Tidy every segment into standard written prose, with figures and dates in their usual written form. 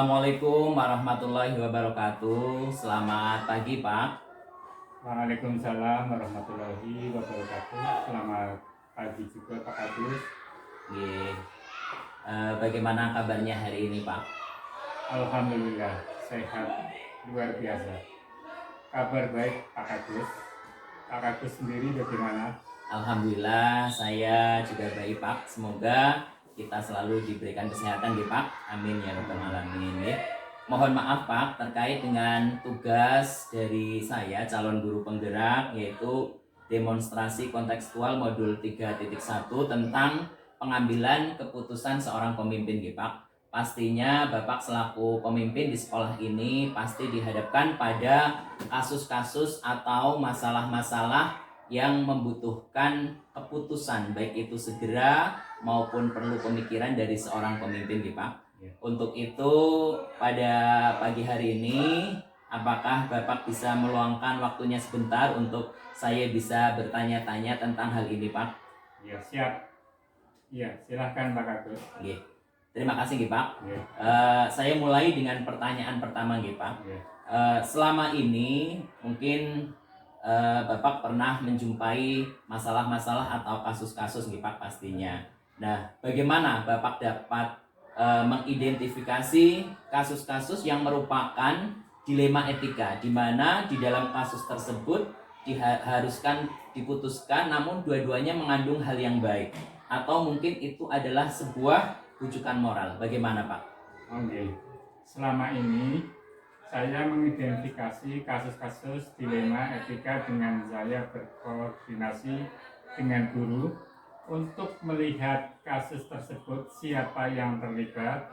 Assalamualaikum warahmatullahi wabarakatuh. Selamat pagi, Pak. Waalaikumsalam warahmatullahi wabarakatuh. Selamat pagi juga Pak Agus. Nggih. Bagaimana kabarnya hari ini, Pak? Alhamdulillah sehat luar biasa. Kabar baik Pak Agus. Pak Agus sendiri bagaimana? Alhamdulillah saya juga baik, Pak. Semoga kita selalu diberikan kesehatan, nggih, Pak. Amin ya rabbal alamin, nggih. Mohon maaf, Pak, terkait dengan tugas dari saya calon guru penggerak, yaitu demonstrasi kontekstual modul 3.1 tentang pengambilan keputusan seorang pemimpin, nggih, Pak. Pastinya Bapak selaku pemimpin di sekolah ini pasti dihadapkan pada kasus-kasus atau masalah-masalah yang membutuhkan keputusan, baik itu segera maupun perlu pemikiran dari seorang pemimpin, nggih, Pak. Untuk itu pada pagi hari ini, apakah Bapak bisa meluangkan waktunya sebentar untuk saya bisa bertanya-tanya tentang hal ini, Pak? Ya, siap. Ya, silahkan Pak Agus. Nggih. Terima kasih, nggih, Pak. Ya. Saya mulai dengan pertanyaan pertama, nggih, Pak. Ya. Selama ini mungkin Bapak pernah menjumpai masalah-masalah atau kasus-kasus, nggih, Pak, pastinya. Nah, bagaimana Bapak dapat mengidentifikasi kasus-kasus yang merupakan dilema etika, di mana di dalam kasus tersebut diharuskan diputuskan namun dua-duanya mengandung hal yang baik, atau mungkin itu adalah sebuah rujukan moral. Bagaimana, Pak? Oke. Selama ini saya mengidentifikasi kasus-kasus dilema etika dengan saya berkoordinasi dengan guru untuk melihat kasus tersebut siapa yang terlibat,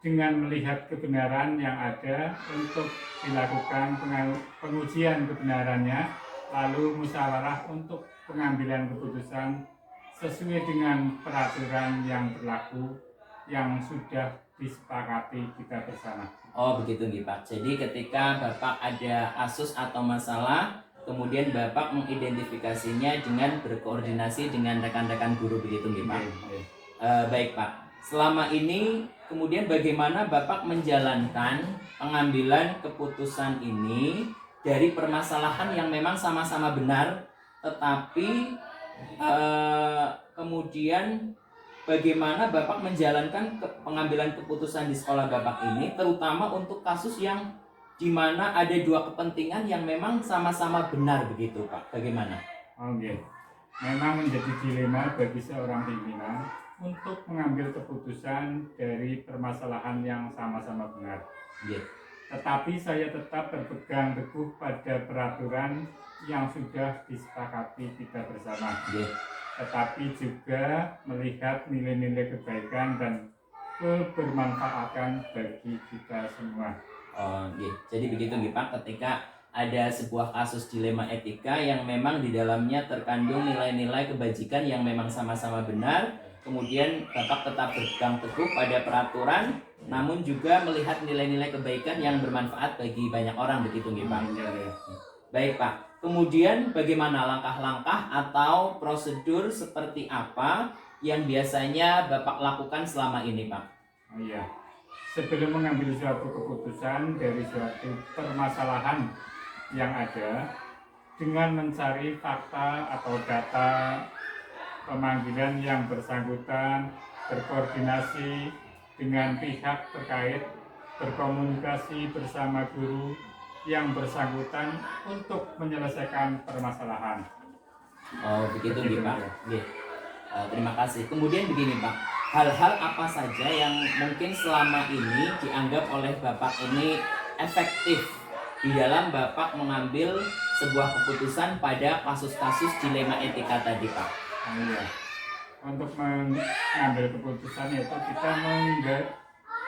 dengan melihat kebenaran yang ada untuk dilakukan pengujian kebenarannya, lalu musyawarah untuk pengambilan keputusan sesuai dengan peraturan yang berlaku yang sudah disepakati kita bersama. Oh, begitu, nggih, Pak. Jadi ketika Bapak ada kasus atau masalah, kemudian Bapak mengidentifikasinya dengan berkoordinasi dengan rekan-rekan guru, begitu, nggih, Pak? Baik, Pak. Selama ini kemudian bagaimana Bapak menjalankan pengambilan keputusan ini dari permasalahan yang memang sama-sama benar, tetapi kemudian bagaimana Bapak menjalankan pengambilan keputusan di sekolah Bapak ini, terutama untuk kasus yang di mana ada dua kepentingan yang memang sama-sama benar, begitu, Pak? Bagaimana? Oke. Memang menjadi dilema bagi seorang pimpinan untuk mengambil keputusan dari permasalahan yang sama-sama benar. Yeah. Tetapi saya tetap berpegang teguh pada peraturan yang sudah disepakati kita bersama. Yeah. Tetapi juga melihat nilai-nilai kebaikan dan kebermanfaatan bagi kita semua. Oh, jadi begitu, nggih, Pak. Ketika ada sebuah kasus dilema etika yang memang di dalamnya terkandung nilai-nilai kebajikan yang memang sama-sama benar, kemudian Bapak tetap berpegang teguh pada peraturan, namun juga melihat nilai-nilai kebaikan yang bermanfaat bagi banyak orang, begitu, nggih, Pak? Baik, Pak. Kemudian bagaimana langkah-langkah atau prosedur seperti apa yang biasanya Bapak lakukan selama ini, Pak? Oh iya. Sebelum mengambil suatu keputusan dari suatu permasalahan yang ada, dengan mencari fakta atau data pemanggilan yang bersangkutan, berkoordinasi dengan pihak terkait, berkomunikasi bersama guru yang bersangkutan untuk menyelesaikan permasalahan. Oh, begitu, nggih, Pak. Nggih. Terima kasih. Kemudian begini, Pak, hal-hal apa saja yang mungkin selama ini dianggap oleh Bapak ini efektif di dalam Bapak mengambil sebuah keputusan pada kasus-kasus dilema etika tadi, Pak? Oh iya. Untuk mengambil keputusan yaitu kita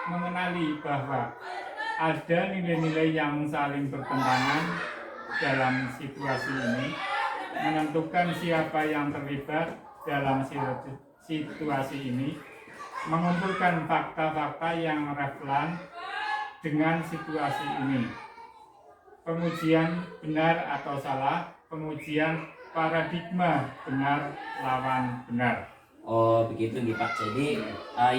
mengenali bahwa ada nilai-nilai yang saling bertentangan dalam situasi ini, menentukan siapa yang terlibat dalam situasi ini, mengumpulkan fakta-fakta yang relevan dengan situasi ini, pengujian benar atau salah, pengujian paradigma benar lawan benar. Oh, begitu, nggih, Pak. Jadi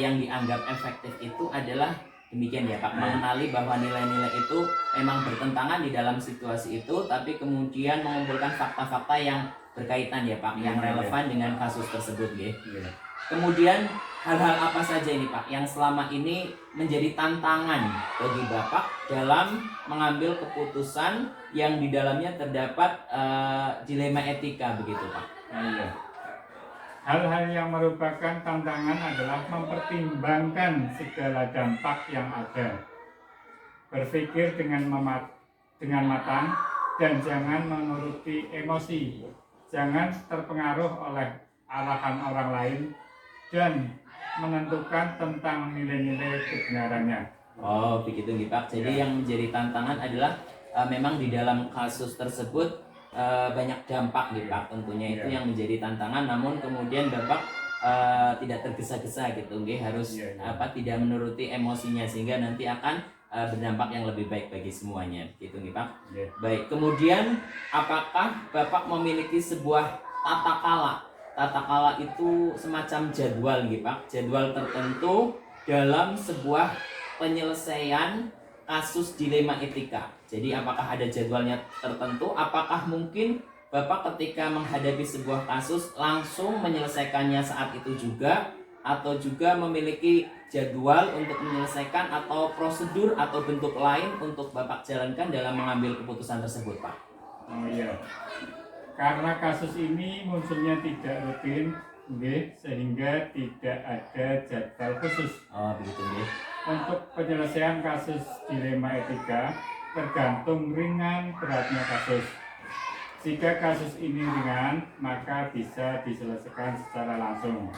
yang dianggap efektif itu adalah demikian ya Pak, mengenali bahwa nilai-nilai itu memang bertentangan di dalam situasi itu, tapi kemudian mengumpulkan fakta-fakta yang berkaitan ya Pak, yang relevan dengan kasus tersebut ya. Kemudian hal-hal apa saja ini Pak yang selama ini menjadi tantangan bagi Bapak dalam mengambil keputusan yang di dalamnya terdapat dilema etika begitu Pak? Iya. Hal-hal yang merupakan tantangan adalah mempertimbangkan segala dampak yang ada, berpikir dengan matang, dan jangan menuruti emosi, jangan terpengaruh oleh arahan orang lain, dan menentukan tentang nilai-nilai kebenarannya. Oh begitu nih Pak. Jadi yang menjadi tantangan adalah memang di dalam kasus tersebut banyak dampak nih Pak. Tentunya itu yang menjadi tantangan. Namun kemudian Bapak tidak tergesa-gesa gitu, harus tidak menuruti emosinya sehingga nanti akan berdampak yang lebih baik bagi semuanya. Gitu nih Pak. Baik. Kemudian apakah Bapak memiliki sebuah tata kala? Tata kala itu semacam jadwal nih Pak. Jadwal tertentu dalam sebuah penyelesaian kasus dilema etika. Jadi apakah ada jadwalnya tertentu? Apakah mungkin Bapak ketika menghadapi sebuah kasus langsung menyelesaikannya saat itu juga, atau juga memiliki jadwal untuk menyelesaikan atau prosedur atau bentuk lain untuk Bapak jalankan dalam mengambil keputusan tersebut, Pak? Oh iya. Karena kasus ini munculnya tidak rutin, sehingga tidak ada jadwal khusus. Oh begitu nggih. Untuk penyelesaian kasus dilema etika tergantung ringan beratnya kasus. Jika kasus ini ringan, maka bisa diselesaikan secara langsung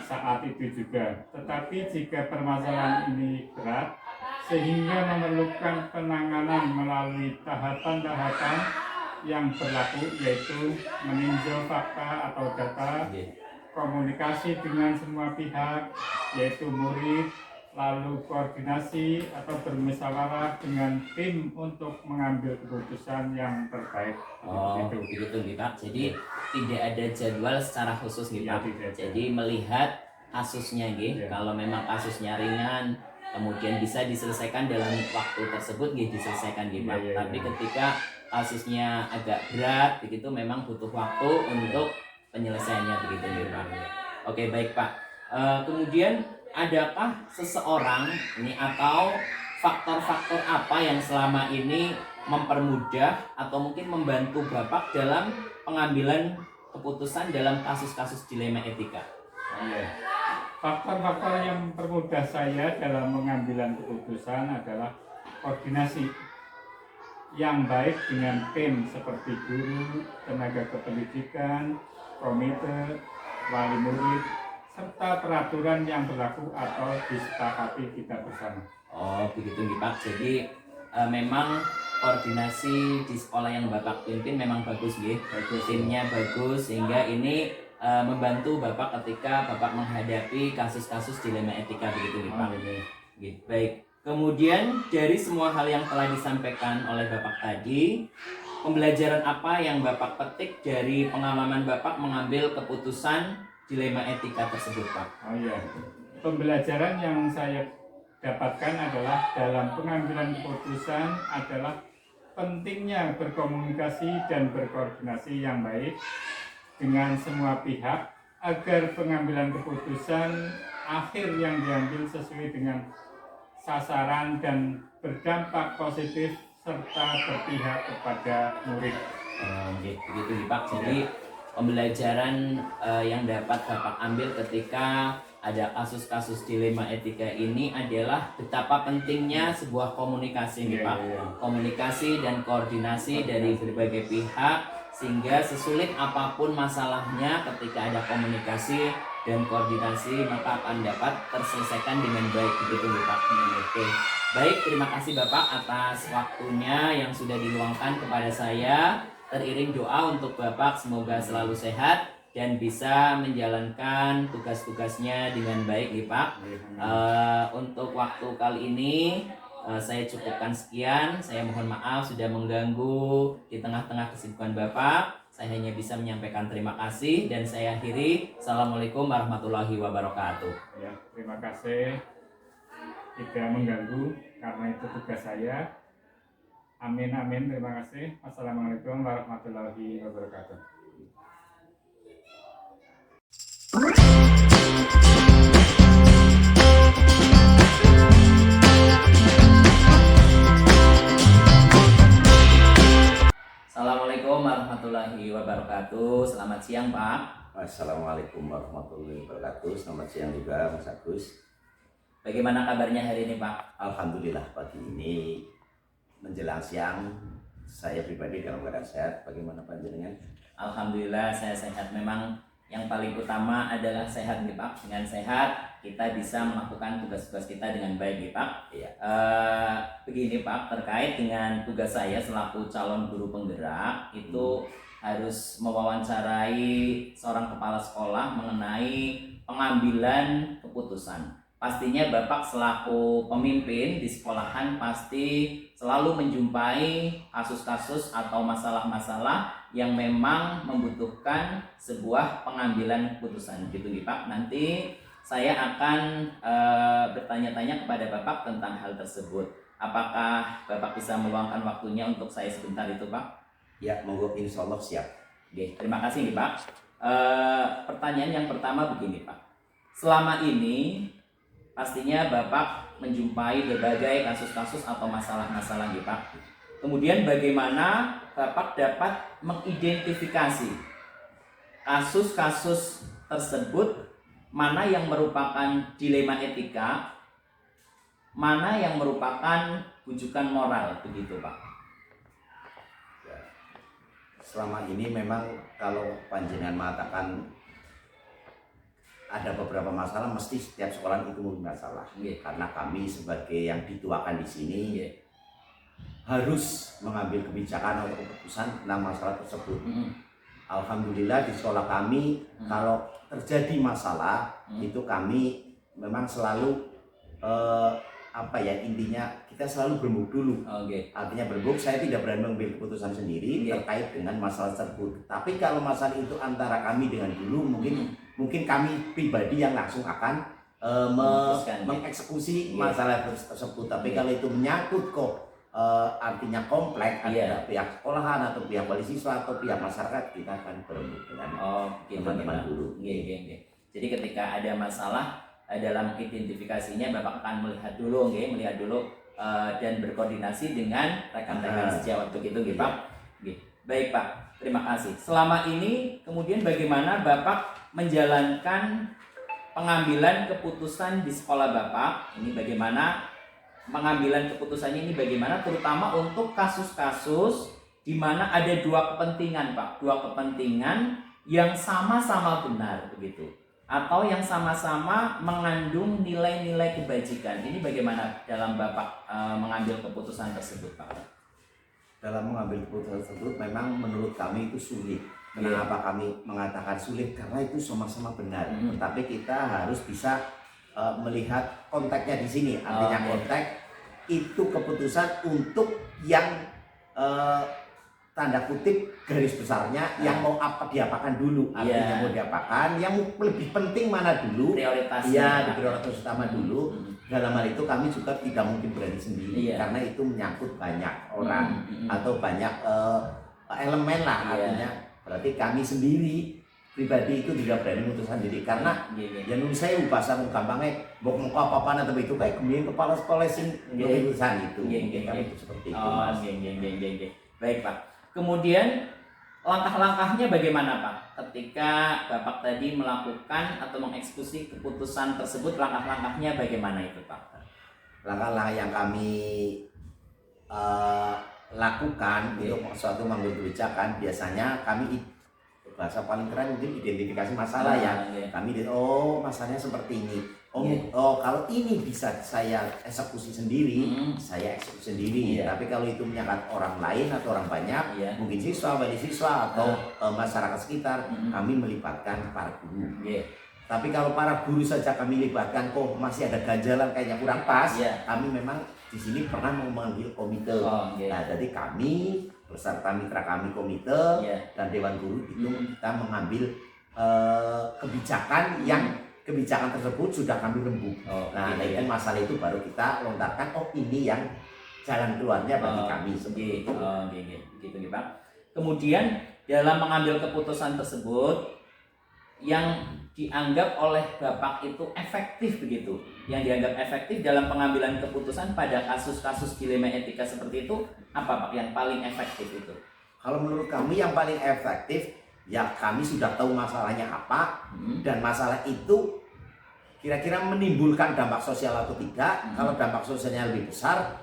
saat itu juga. Tetapi jika permasalahan ini berat, sehingga memerlukan penanganan melalui tahapan-tahapan yang berlaku, yaitu meninjau fakta atau data, komunikasi dengan semua pihak, yaitu murid, lalu koordinasi atau bermusyawarah dengan tim untuk mengambil keputusan yang terbaik. Oh, begitu nih Pak. Jadi tidak ada jadwal secara khusus nih Pak. Jadi melihat kasusnya nih. Kalau memang kasusnya ringan, kemudian bisa diselesaikan dalam waktu tersebut diselesaikan nih Pak. Tapi ketika kasusnya agak berat begitu memang butuh waktu untuk penyelesaiannya begitu nih Pak. Oke, baik Pak. Kemudian adakah seseorang ini atau faktor-faktor apa yang selama ini mempermudah atau mungkin membantu Bapak dalam pengambilan keputusan dalam kasus-kasus dilema etika? Faktor-faktor yang mempermudah saya dalam pengambilan keputusan adalah koordinasi yang baik dengan tim seperti guru, tenaga kependidikan, komite, wali murid, serta peraturan yang berlaku atau disepakati kita bersama. Oh begitu nih Pak. Jadi memang koordinasi di sekolah yang Bapak pimpin memang bagus nih. Timnya bagus sehingga ini membantu Bapak ketika Bapak menghadapi kasus-kasus dilema etika begitu nih Pak. Baik. Kemudian dari semua hal yang telah disampaikan oleh Bapak tadi, pembelajaran apa yang Bapak petik dari pengalaman Bapak mengambil keputusan dilema etika tersebut Pak? Oh iya, pembelajaran yang saya dapatkan adalah dalam pengambilan keputusan adalah pentingnya berkomunikasi dan berkoordinasi yang baik dengan semua pihak agar pengambilan keputusan akhir yang diambil sesuai dengan sasaran dan berdampak positif serta berpihak kepada murid. Begitu Pak. Jadi pembelajaran yang dapat Bapak ambil ketika ada kasus-kasus dilema etika ini adalah betapa pentingnya sebuah komunikasi nih Pak. Komunikasi dan koordinasi dari berbagai pihak sehingga sesulit apapun masalahnya ketika ada komunikasi dan koordinasi maka akan dapat terselesaikan dengan baik begitu Pak. Oke. Baik, terima kasih Bapak atas waktunya yang sudah diluangkan kepada saya. Teriring doa untuk Bapak semoga selalu sehat dan bisa menjalankan tugas-tugasnya dengan baik nih Pak. Untuk waktu kali ini saya cukupkan sekian. Saya mohon maaf sudah mengganggu di tengah-tengah kesibukan Bapak. Saya hanya bisa menyampaikan terima kasih dan saya akhiri. Assalamualaikum warahmatullahi wabarakatuh. Ya, terima kasih. tidak mengganggu karena itu tugas saya. Amin amin, terima kasih. Wassalamualaikum warahmatullahi wabarakatuh. Assalamualaikum warahmatullahi wabarakatuh. Selamat siang Pak. Assalamualaikum warahmatullahi wabarakatuh. Selamat siang juga Mas Agus. Bagaimana kabarnya hari ini Pak? Alhamdulillah pagi ini menjelang siang saya pribadi dalam keadaan sehat. Bagaimana panjenengan? Alhamdulillah saya sehat. Memang yang paling utama adalah sehat nih Pak. Dengan sehat kita bisa melakukan tugas-tugas kita dengan baik nih Pak. Iya. Begini Pak, terkait dengan tugas saya selaku calon guru penggerak itu harus mewawancarai seorang kepala sekolah mengenai pengambilan keputusan. Pastinya Bapak selaku pemimpin di sekolahan pasti selalu menjumpai kasus-kasus atau masalah-masalah yang memang membutuhkan sebuah pengambilan keputusan gitu Pak. Nanti saya akan bertanya-tanya kepada Bapak tentang hal tersebut. Apakah Bapak bisa meluangkan waktunya untuk saya sebentar itu Pak? Ya, monggo, insya Allah siap. Oke, terima kasih nih Pak. Pertanyaan yang pertama begini Pak. Selama ini pastinya Bapak menjumpai berbagai kasus-kasus atau masalah-masalah nih Pak. Kemudian bagaimana Bapak dapat mengidentifikasi kasus-kasus tersebut, mana yang merupakan dilema etika, mana yang merupakan rujukan moral, begitu Pak? Ya. Selama ini memang kalau panjenengan mengatakan ada beberapa masalah, mesti setiap sekolah itu mempunyai masalah. Karena kami sebagai yang dituakan di sini harus mengambil kebijakan atau keputusan tentang masalah tersebut. Alhamdulillah di sekolah kami kalau terjadi masalah itu kami memang selalu intinya kita selalu berembuk dulu. Artinya berembuk, saya tidak berani mengambil keputusan sendiri terkait dengan masalah tersebut. Tapi kalau masalah itu antara kami dengan dulu, mungkin kami pribadi yang langsung akan mengeksekusi masalah tersebut. Tapi kalau itu menyangkut artinya kompleks, ada pihak sekolahan atau pihak wali siswa atau pihak masyarakat, kita akan berembuk dengan teman-teman dulu. Jadi ketika ada masalah dalam identifikasinya Bapak akan melihat dulu dan berkoordinasi dengan rekan-rekan sejawat begitu gitu Pak. Baik Pak, terima kasih. Selama ini kemudian bagaimana Bapak menjalankan pengambilan keputusan di sekolah Bapak? Ini bagaimana pengambilan keputusannya ini bagaimana, terutama untuk kasus-kasus di mana ada dua kepentingan Pak, dua kepentingan yang sama-sama benar begitu, atau yang sama-sama mengandung nilai-nilai kebajikan. Ini bagaimana dalam Bapak mengambil keputusan tersebut Pak? Dalam mengambil keputusan tersebut memang menurut kami itu sulit. Kenapa kami mengatakan sulit? Karena itu sama-sama benar. Tetapi kita harus bisa melihat konteksnya di sini. Artinya konteks itu keputusan untuk yang tanda kutip garis besarnya yang mau diapakan dulu. Artinya mau diapakan, yang lebih penting mana dulu, prioritasnya. prioritas utama dulu. Dalam hal itu kami juga tidak mungkin berani sendiri karena itu menyangkut banyak orang atau banyak elemen lah. Artinya berarti kami sendiri pribadi itu tidak berani memutuskan diri karena yang menurut saya bahasa gampangnya bok apa-apa tapi itu kayak kemudian kepala sekolah sing keputusan itu. Kami itu seperti itu. Baik Pak. Kemudian langkah-langkahnya bagaimana Pak? Ketika Bapak tadi melakukan atau mengeksekusi keputusan tersebut, langkah-langkahnya bagaimana itu Pak? Langkah-langkah yang kami lakukan untuk suatu mengambil kebijakan, biasanya kami bahasa paling keren mungkin identifikasi masalah kami masalahnya seperti ini. Kalau ini bisa saya eksekusi sendiri, saya eksekusi sendiri. Tapi kalau itu menyangkut orang lain atau orang banyak, mungkin siswa, wali siswa atau masyarakat sekitar, kami melibatkan para guru. Tapi kalau para guru saja kami libatkan, kok masih ada ganjalan kayaknya kurang pas, kami memang di sini pernah mengambil komite. Nah, jadi kami beserta mitra kami komite dan dewan guru itu kita mengambil kebijakan yang kebijakan tersebut sudah kami rembuk. Oh, Nah, gitu itu masalah itu baru kita lontarkan, oh ini yang jalan keluarnya bagi kami. Seperti itu. Gitu Pak. Kemudian dalam mengambil keputusan tersebut yang dianggap oleh Bapak itu efektif begitu. Yang dianggap efektif dalam pengambilan keputusan pada kasus-kasus dilema etika seperti itu apa Pak yang paling efektif itu? Kalau menurut kami yang paling efektif ya kami sudah tahu masalahnya apa dan masalah itu kira-kira menimbulkan dampak sosial atau tidak. Kalau dampak sosialnya lebih besar,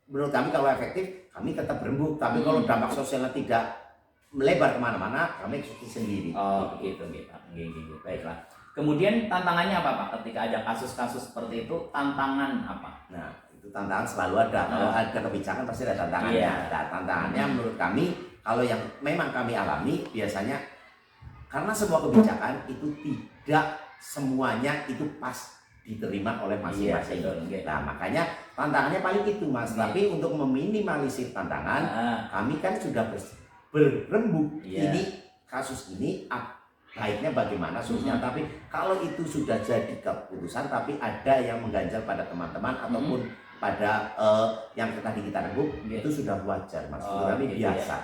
menurut kami kalau efektif kami tetap berembuk. Tapi kalau dampak sosialnya tidak melebar kemana-mana, kami eksekusi sendiri. Oh begitu. Baiklah. Kemudian tantangannya apa Pak? Ketika ada kasus-kasus seperti itu, tantangan apa? Nah, itu tantangan selalu ada. Kalau ada kebijakan pasti ada tantangannya. Iya. Nah, tantangannya menurut kami, kalau yang memang kami alami biasanya karena semua kebijakan itu tidak semuanya itu pas diterima oleh masing-masing. Nah, makanya tantangannya paling itu Mas. Tapi untuk meminimalisir tantangan, kami kan sudah berembuk. Ini kasus ini baiknya bagaimana solusinya. Tapi kalau itu sudah jadi keputusan tapi ada yang mengganjal pada teman-teman ataupun pada yang tadi kita rembuk, itu sudah wajar Mas. Kami biasa.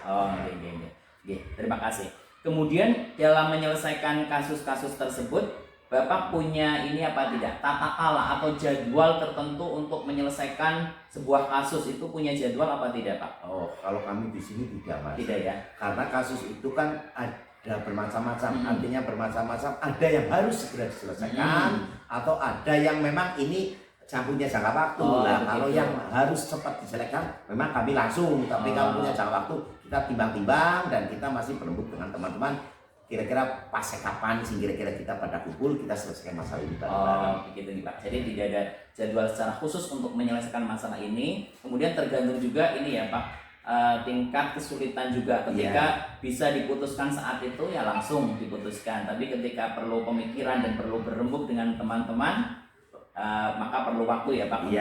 Terima kasih. Kemudian dalam menyelesaikan kasus-kasus tersebut, Bapak punya ini apa tidak? Tata ala atau jadwal tertentu untuk menyelesaikan sebuah kasus itu punya jadwal apa tidak Pak? Oh, kalau kami di sini tidak Mas. Tidak ya? Karena kasus itu kan ada bermacam-macam, artinya bermacam-macam. Ada yang harus segera diselesaikan atau ada yang memang ini punya jangka waktu. Kalau yang harus cepat diselesaikan, memang kami langsung. Tapi kalau punya jangka waktu, kita timbang-timbang dan kita masih berembuk dengan teman-teman. Kira-kira pas kapan sih kira-kira kita pada kumpul kita selesaikan masalah ini bareng-bareng. Begitu nih Pak. Jadi tidak ada jadwal secara khusus untuk menyelesaikan masalah ini. Kemudian tergantung juga ini ya Pak, tingkat kesulitan juga. Ketika bisa diputuskan saat itu ya langsung diputuskan. Tapi ketika perlu pemikiran dan perlu berembuk dengan teman-teman, maka perlu waktu ya Pak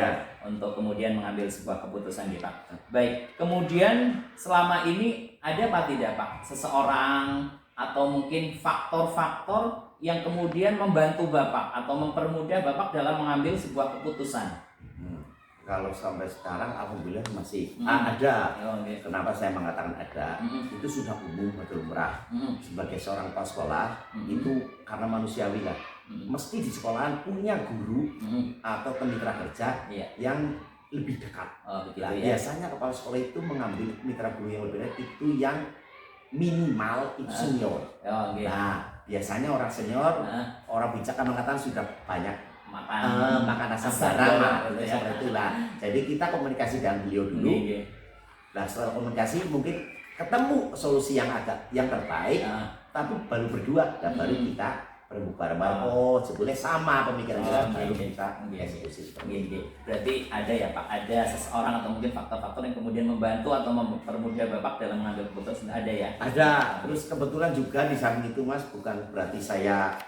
untuk kemudian mengambil sebuah keputusan ya Pak. Baik. Kemudian selama ini ada apa tidak Pak seseorang atau mungkin faktor-faktor yang kemudian membantu Bapak atau mempermudah Bapak dalam mengambil sebuah keputusan? Kalau sampai sekarang alhamdulillah masih ada. Kenapa saya mengatakan ada? Itu sudah umum betul lumrah. Sebagai seorang kepala sekolah itu karena manusiawi lah. Mesti di sekolahan punya guru atau mitra kerja yang lebih dekat. Biasanya kepala sekolah itu mengambil mitra guru yang lebih dekat itu yang minimal itu senior. Nah, biasanya orang senior, orang bijak kan mengatakan sudah banyak makan asam garam seperti itulah. Jadi kita komunikasi dengan beliau dulu. Nah, setelah komunikasi mungkin ketemu solusi yang terbaik, tapi baru berdua dan baru kita berembuk bareng-bareng. Oh, sebetulnya sama pemikiran kita baru kita eksekusi. Berarti ada ya Pak, ada seseorang atau mungkin faktor-faktor yang kemudian membantu atau mempermudah Bapak dalam mengambil keputusan, ada ya? Ada. Terus kebetulan juga di samping itu Mas, bukan berarti saya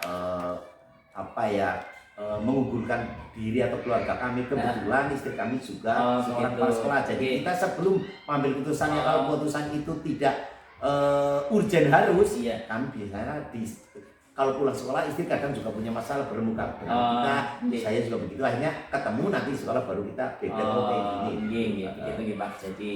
mengunggulkan diri atau keluarga kami. Kebetulan istri kami juga seorang kepala sekolah. Jadi kita sebelum mengambil keputusannya, kalau keputusan itu tidak urgen harus, kami biasanya kalau pulang sekolah istri kadang juga punya masalah bermuka dengan kita. Saya juga begitu, akhirnya ketemu nanti di sekolah baru kita beda kayak gini. Gitu Pak. Jadi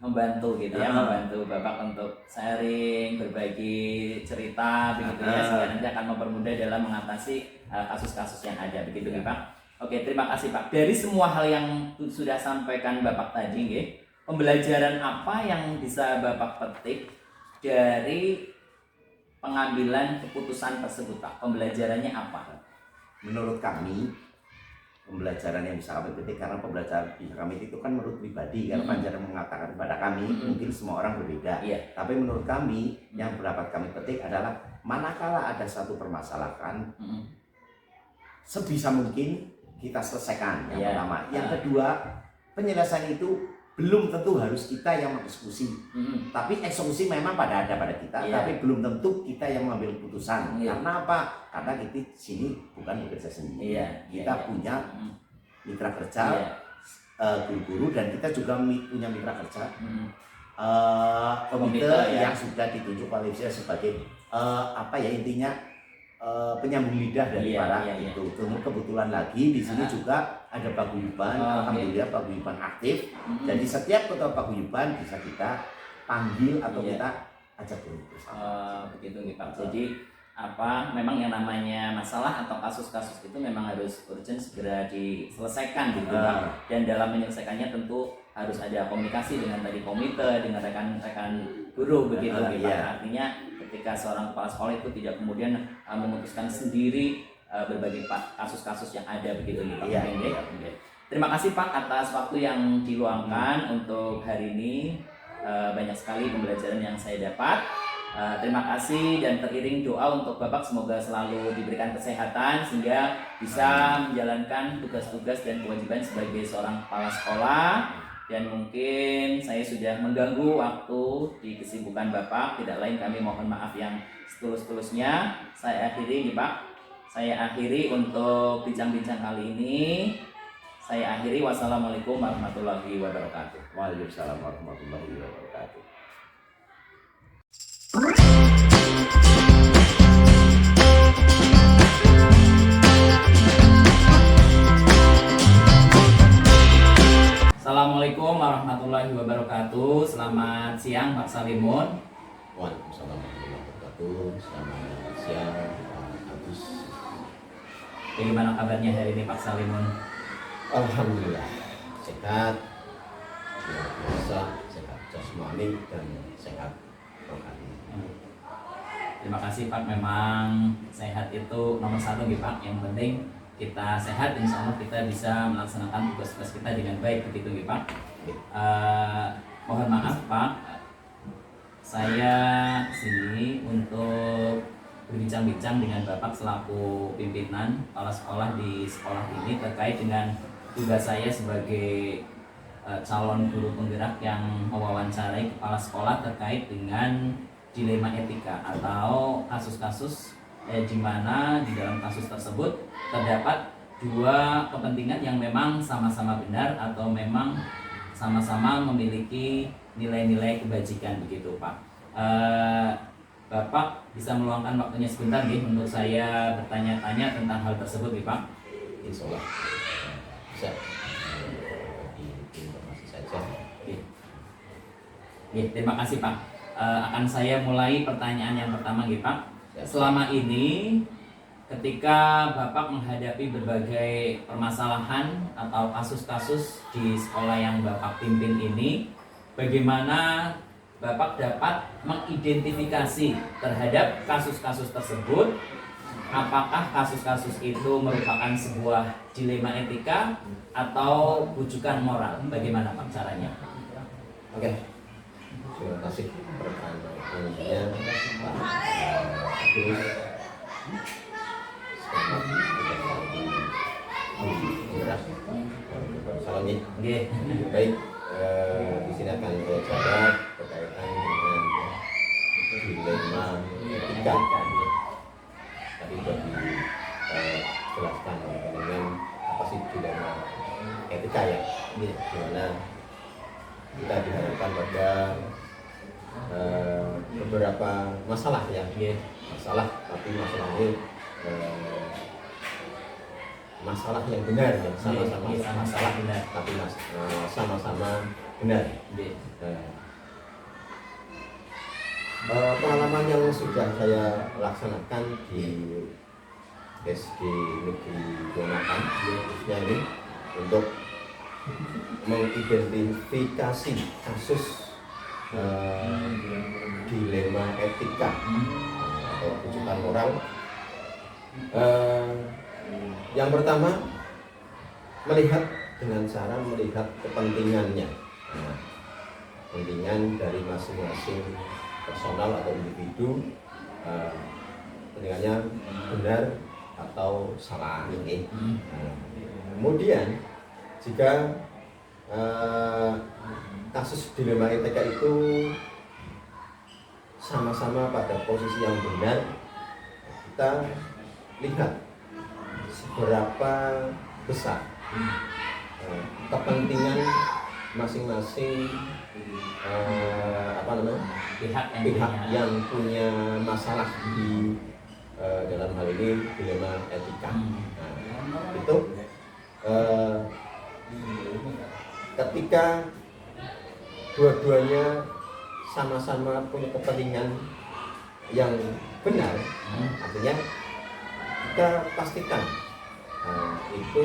membantu gitu ya, membantu Bapak untuk sharing, berbagi cerita begitu ya, sehingga nanti akan mempermudah dalam mengatasi kasus-kasus yang ada begitu ya Pak. Oke, terima kasih Pak. Dari semua hal yang sudah sampaikan Bapak tadi, pembelajaran apa yang bisa Bapak petik dari pengambilan keputusan tersebut Pak? Pembelajarannya apa? Menurut kami pembelajaran yang bisa kami petik, karena pembelajaran bisa kami itu kan menurut pribadi, karena panjenengan mengatakan kepada kami mungkin semua orang berbeda. Tapi menurut kami yang dapat kami petik adalah manakala ada satu permasalahan, sebisa mungkin kita selesaikan yang pertama. Yang kedua, penyelesaian itu belum tentu harus kita yang mengeksekusi, tapi eksekusi memang pada kita, tapi belum tentu kita yang mengambil keputusan. Karena apa? Karena kita di sini bukan bekerja sendiri, kita punya mitra kerja, guru-guru, dan kita juga punya mitra kerja, komite yang sudah ditunjuk oleh saya sebagai intinya penyambung lidah dari Iya, para iya, iya. itu. Kebetulan lagi di sini juga ada paguyuban, Oh, alhamdulillah paguyuban aktif. Jadi setiap ketua paguyuban bisa kita panggil atau Iya. kita ajak dulu bersama. Begitu nih Pak. Jadi memang yang namanya masalah atau kasus-kasus itu memang harus urgent segera diselesaikan gitu Pak. Dan dalam menyelesaikannya tentu harus ada komunikasi dengan tadi komite, dengan rekan-rekan guru begitu gitu Pak. Iya. Artinya ketika seorang kepala sekolah itu tidak kemudian memutuskan sendiri berbagai kasus-kasus yang ada begitu nih Pak. Iya, Mungkin, iya. ya. Terima kasih Pak atas waktu yang diluangkan untuk hari ini. Banyak sekali pembelajaran yang saya dapat. Terima kasih dan teriring doa untuk Bapak semoga selalu diberikan kesehatan sehingga bisa menjalankan tugas-tugas dan kewajiban sebagai seorang kepala sekolah. Dan mungkin saya sudah mengganggu waktu di kesibukan Bapak. Tidak lain kami mohon maaf yang setulus-tulusnya. Saya akhiri nih Pak. Saya akhiri untuk bincang-bincang kali ini. Saya akhiri, wassalamualaikum warahmatullahi wabarakatuh. Waalaikumsalam warahmatullahi wabarakatuh. Assalamualaikum warahmatullahi wabarakatuh. Selamat siang Pak Salimun. Waalaikumsalam warahmatullahi wabarakatuh. Selamat siang Pak Agus. Bagaimana kabarnya hari ini Pak Salimun? Alhamdulillah sehat, luar biasa, sehat jasmani dan sehat rohani. Terima kasih Pak. Memang sehat itu nomor satu nih Pak. Yang penting kita sehat, insya Allah kita bisa melaksanakan tugas-tugas kita dengan baik begitu nih Pak. Mohon maaf Pak, saya sini untuk berbincang-bincang dengan Bapak selaku pimpinan kepala sekolah di sekolah ini terkait dengan tugas saya sebagai calon guru penggerak yang mewawancarai kepala sekolah terkait dengan dilema etika atau kasus-kasus di mana di dalam kasus tersebut terdapat dua kepentingan yang memang sama-sama benar atau memang sama-sama memiliki nilai-nilai kebajikan begitu Pak. Bapak bisa meluangkan waktunya sebentar nih untuk saya bertanya-tanya tentang hal tersebut nih Pak. Insya Allah bisa informasi saja. Terima kasih Pak. Akan saya mulai pertanyaan yang pertama nih Pak. Ya. Selama ini ketika Bapak menghadapi berbagai permasalahan atau kasus-kasus di sekolah yang Bapak pimpin ini, bagaimana Bapak dapat mengidentifikasi terhadap kasus-kasus tersebut? Apakah kasus-kasus itu merupakan sebuah dilema etika atau rujukan moral? Bagaimana Pak caranya? Oke, terima kasih pertanyaannya Pak Agus. Selamat salam nih. Oke. Baik, di sini akan saya jawab berkaitan dengan dilema etika. Tadi sudah dijelaskan dengan apa sih dilema etika ya, di mana kita dihadapkan pada beberapa masalah ya, masalah tapi masalah ini masalah yang benar ya, sama-sama masalah benar tapi sama-sama benar. Pengalaman yang sudah saya laksanakan di SD Negeri Jonathan khususnya ini untuk mengidentifikasi kasus dilema etika atau rujukan moral. Yang pertama, melihat dengan cara melihat kepentingannya, kepentingan dari masing-masing personal atau individu, kepentingannya benar atau salah ini. Kemudian jika kasus dilema etika itu sama-sama pada posisi yang benar, kita lihat seberapa besar kepentingan masing-masing pihak yang punya masalah di dalam hal ini dilema etika. Nah, itu ketika dua-duanya sama-sama punya kepentingan yang benar, artinya kita pastikan itu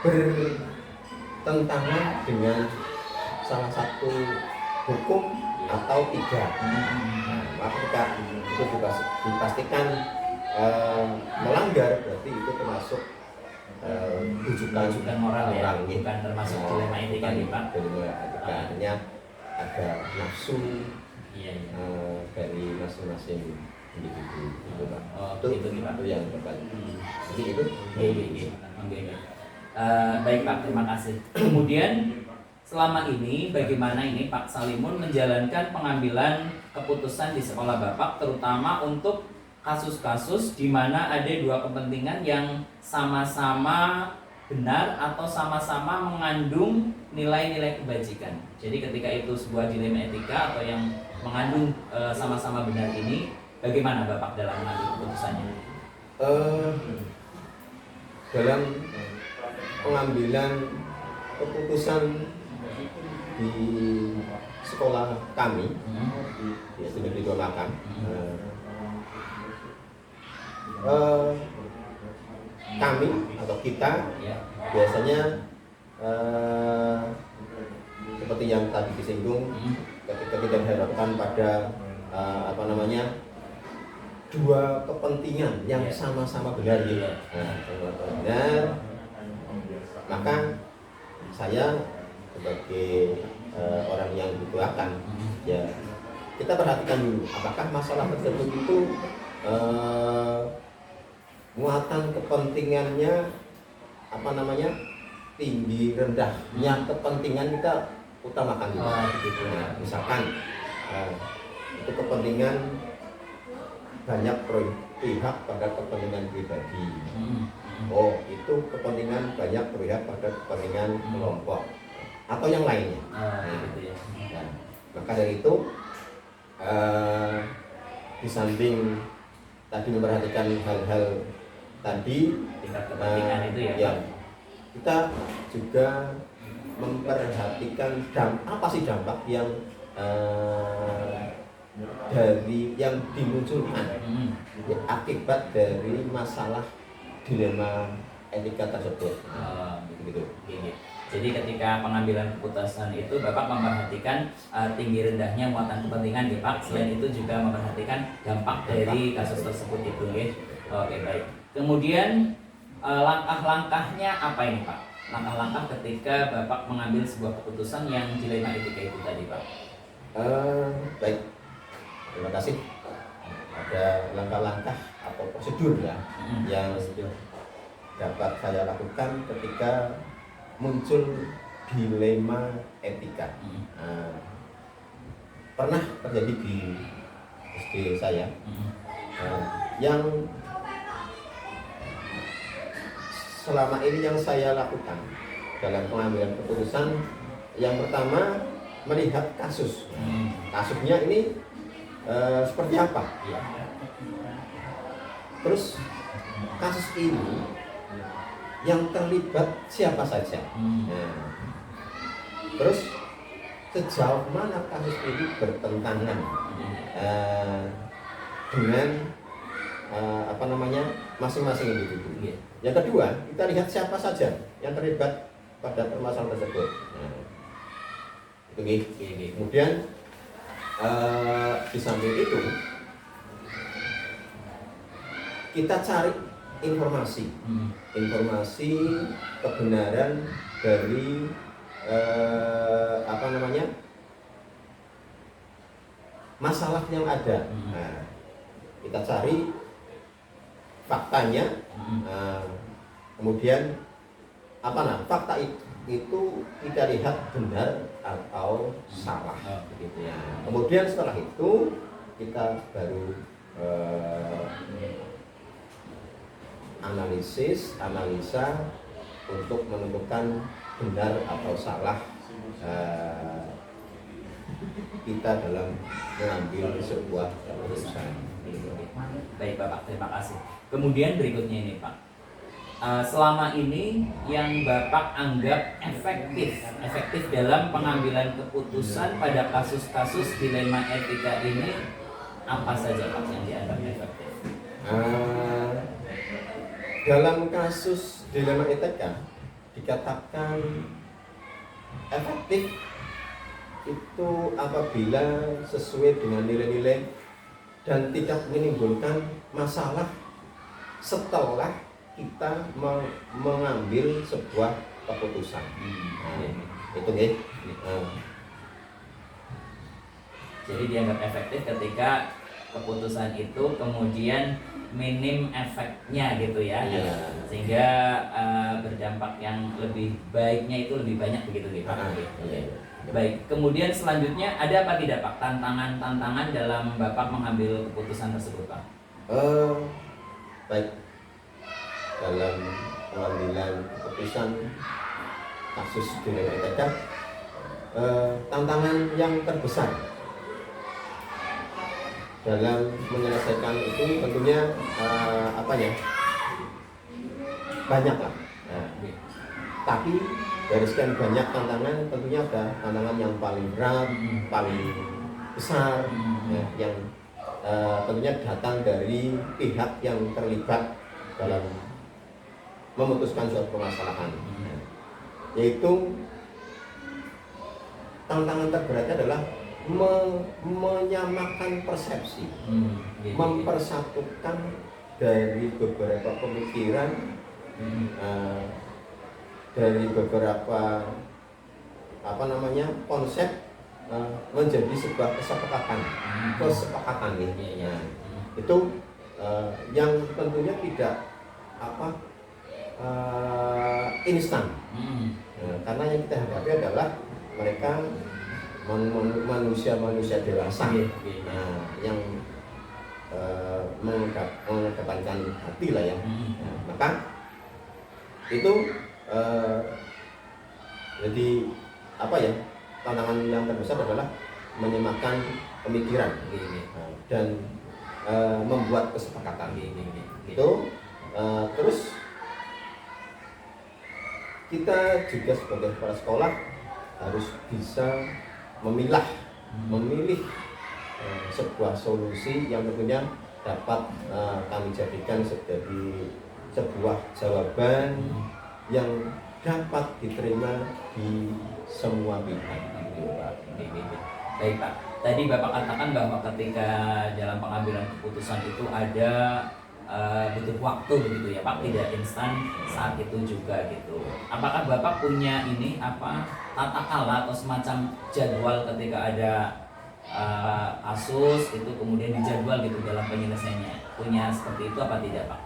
bertentangan dengan salah satu hukum atau tidak. Maka ketika itu dipastikan melanggar, berarti itu termasuk rujukan moral ya, moral, bukan termasuk dilema etika nih Pak. Dilema etika, artinya ada nafsu dari masing-masing individu itu Pak. Itu nih Pak. Itu yang tepat. Jadi itu. Baik Pak, terima kasih. Kemudian selama ini bagaimana ini Pak Salimun menjalankan pengambilan keputusan di sekolah Bapak, terutama untuk kasus-kasus di mana ada dua kepentingan yang sama-sama benar atau sama-sama mengandung nilai-nilai kebajikan. Jadi ketika itu sebuah dilema etika atau yang mengandung sama-sama benar ini, bagaimana Bapak dalam mengambil keputusannya? Dalam pengambilan keputusan di sekolah kami, yaitu Negeri Donakan, kami atau kita biasanya seperti yang tadi disinggung, ketika kita dihadapkan pada dua kepentingan yang sama-sama benar gitu. Benar, maka saya sebagai orang yang dituakan, ya kita perhatikan dulu apakah masalah tersebut itu muatan kepentingannya tinggi rendahnya kepentingan kita utamakan dulu. Nah, misalkan itu kepentingan banyak pihak pada kepentingan pribadi. Oh, itu kepentingan banyak pihak pada kepentingan kelompok atau yang lainnya. Nah, maka dari itu di samping tadi memperhatikan hal-hal tadi tingkat kepentingan itu ya, kita juga memperhatikan apa sih dampak yang dari yang dimunculkan akibat dari masalah dilema etika tersebut. Gitu. Jadi ketika pengambilan keputusan itu Bapak memperhatikan tinggi rendahnya muatan kepentingan ya Pak. Selain itu juga memperhatikan dampak dari kasus tersebut itu ya. Oke, baik. Kemudian langkah-langkahnya apa ini Pak? Langkah-langkah ketika Bapak mengambil sebuah keputusan yang dilema etika itu tadi Pak. Baik. Terima kasih. Ada langkah-langkah atau prosedur ya yang dapat saya lakukan ketika muncul dilema etika. Pernah terjadi di SD saya yang selama ini yang saya lakukan dalam pengambilan keputusan, yang pertama melihat kasus. Kasusnya ini seperti apa? Terus kasus ini yang terlibat siapa saja? Terus sejauh mana kasus ini bertentangan dengan masing-masing individu. Yang kedua, kita lihat siapa saja yang terlibat pada permasalahan tersebut. Kemudian di samping itu kita cari informasi kebenaran dari masalah yang ada. Kita cari faktanya, kemudian fakta itu kita lihat benar atau salah, begitu ya. Kemudian setelah itu kita baru analisa untuk menentukan benar atau salah kita dalam mengambil sebuah keputusan. Baik Bapak, terima kasih. Kemudian berikutnya ini Pak, selama ini yang Bapak anggap efektif dalam pengambilan keputusan pada kasus-kasus dilema etika ini apa saja Pak yang dianggap efektif? Dalam kasus dilema etika dikatakan efektif itu apabila sesuai dengan nilai-nilai dan tidak menimbulkan masalah setelah kita mengambil sebuah keputusan. Itu ya. Jadi dianggap efektif ketika keputusan itu kemudian minim efeknya gitu ya, sehingga berdampak yang lebih baiknya itu lebih banyak begitu gitu Pak. Baik, kemudian selanjutnya ada apa tidak Pak tantangan dalam Bapak mengambil keputusan tersebut Pak? Baik, dalam pengambilan keputusan kasus dilema etika, tantangan yang terbesar dalam menyelesaikan itu tentunya banyak lah. Tapi dari sekian banyak tantangan tentunya ada tantangan yang paling berat, paling besar, yang tentunya datang dari pihak yang terlibat dalam memutuskan suatu permasalahan. Yaitu tantangan terberatnya adalah menyamakan persepsi, mempersatukan dari beberapa pemikiran, dari beberapa konsep menjadi sebuah kesepakatan ya. Itu yang tentunya tidak instan, karena yang kita hadapi adalah mereka manusia dewasa, yang mengedepankan hati lah ya. Maka itu jadi tantangan yang terbesar adalah menyamakan pemikiran dan membuat kesepakatan itu. Terus kita juga sebagai kepala sekolah harus bisa memilih sebuah solusi yang tentunya dapat kami jadikan sebagai sebuah jawaban yang dapat diterima di semua pihak. Baik Pak, tadi Bapak katakan bahwa ketika dalam pengambilan keputusan itu ada butuh waktu begitu ya Pak, tidak instan saat itu juga gitu. Apakah Bapak punya tata ala atau semacam jadwal ketika ada kasus itu kemudian dijadwal gitu dalam penyelesaiannya? Punya seperti itu apa tidak Pak?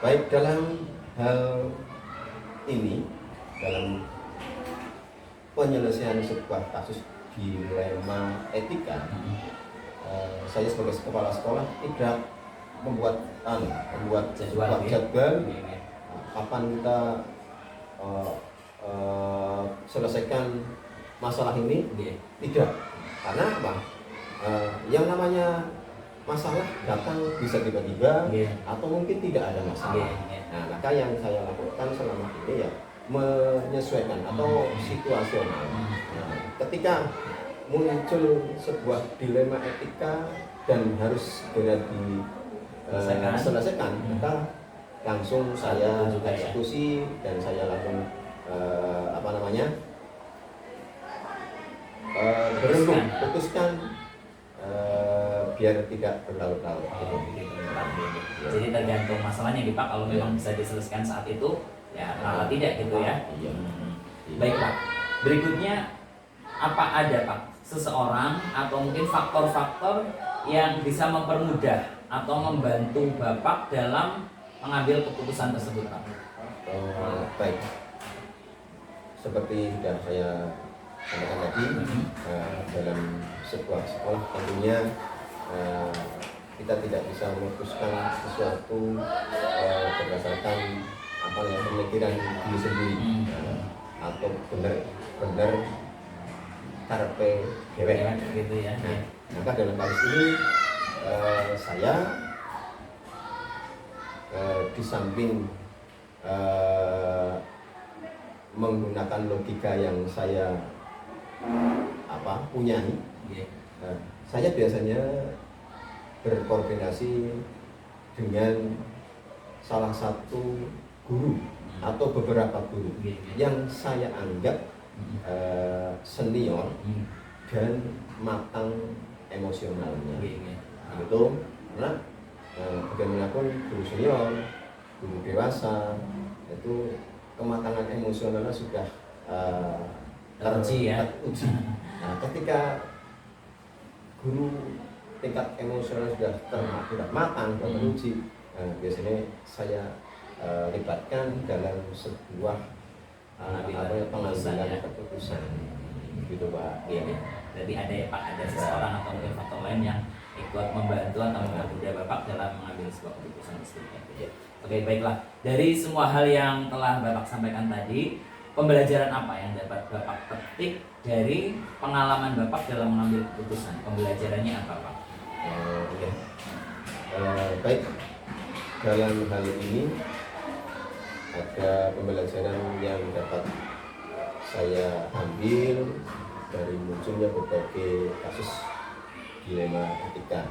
Baik, dalam hal ini, dalam penyelesaian sebuah kasus dilema etika, saya sebagai kepala sekolah tidak membuat jadwal kapan kita selesaikan masalah ini. Tidak, karena apa? Yang namanya masalah datang bisa tiba-tiba, atau mungkin tidak ada masalah. Nah, maka yang saya lakukan selama ini ya menyesuaikan atau situasional. Nah, ketika muncul sebuah dilema etika dan harus segera diselesaikan, maka langsung saya eksekusi dan saya langsung putuskan biar tidak berlarut-larut. Jadi tergantung masalahnya Pak, kalau memang bisa diselesaikan saat itu ya malah tidak gitu ya. Baik Pak, berikutnya apa ada Pak seseorang atau mungkin faktor-faktor yang bisa mempermudah atau membantu Bapak dalam mengambil keputusan tersebut Pak? Baik, seperti sudah saya sampaikan tadi, dalam sebuah sekolah tentunya kita tidak bisa memutuskan sesuatu berdasarkan pemikiran diri sendiri, atau benar-benar karepe dewek. Gitu ya. Nah, maka dalam kasus ini saya di samping menggunakan logika yang saya punyai, saya biasanya berkoordinasi dengan salah satu guru atau beberapa guru yang saya anggap senior dan matang emosionalnya. Gitu. Karena bagaimanapun guru senior, guru dewasa itu kematangan emosionalnya sudah teruji ya. Nah, ketika guru tingkat emosional sudah matang, sudah teruji, biasanya saya libatkan dalam sebuah pengambilan keputusan, gitu Pak. Iya. Jadi ada seseorang atau mungkin faktor lain yang ikut membantu atau mempermudah Bapak dalam mengambil sebuah keputusan tersebut. Oke, baiklah. Dari semua hal yang telah Bapak sampaikan tadi, pembelajaran apa yang dapat Bapak petik dari pengalaman Bapak dalam mengambil keputusan? Pembelajarannya apa, Pak? Baik, dalam hal ini ada pembelajaran yang dapat saya ambil dari munculnya berbagai kasus dilema etika.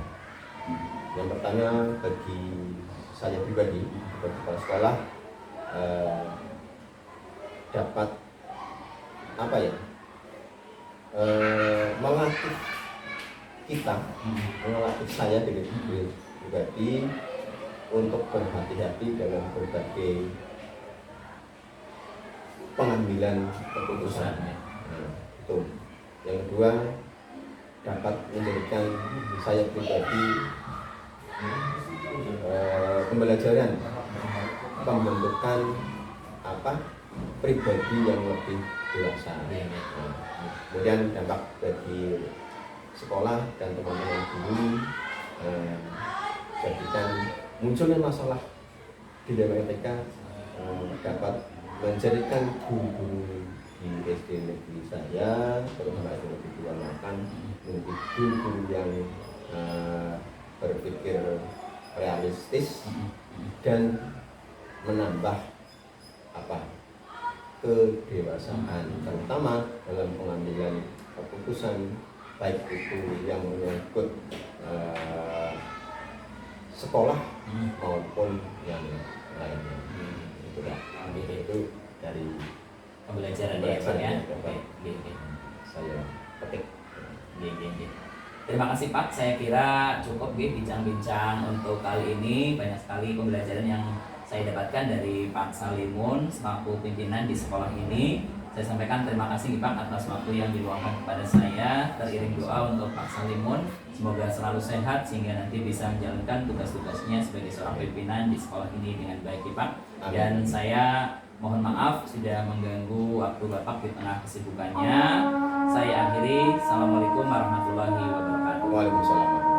Yang pertama, bagi saya pribadi, bagi kepala sekolah, dapat melatih kita, melatih saya pribadi untuk berhati-hati dalam berbagai pengambilan keputusan. Itu. Yang kedua, dapat menjadikan saya pribadi pembelajaran pembentukan pribadi yang lebih dewasa. Kemudian dampak bagi sekolah dan teman-teman guru, jadikan munculnya masalah dilema etika dapat menjadikan guru-guru di SD negeri saya, terutama SD negeri 28, menjadi guru yang berpikir realistis dan menambah kedewasaan, terutama dalam pengambilan keputusan, baik itu yang menyangkut sekolah maupun yang lainnya. Itu dari Pembelajaran ya, Pak ya. Saya petik. Terima kasih Pak, saya kira cukup bincang-bincang untuk kali ini. Banyak sekali pembelajaran yang saya dapatkan dari Pak Salimun selaku pimpinan di sekolah ini. Saya sampaikan terima kasih Pak atas waktu yang diluangkan kepada saya. Teriring doa untuk Pak Salimun, semoga selalu sehat sehingga nanti bisa menjalankan tugas-tugasnya sebagai seorang pimpinan di sekolah ini dengan baik Pak. Dan saya mohon maaf sudah mengganggu waktu Bapak di tengah kesibukannya. Saya akhiri. Assalamualaikum warahmatullahi wabarakatuh. Waalaikumsalam.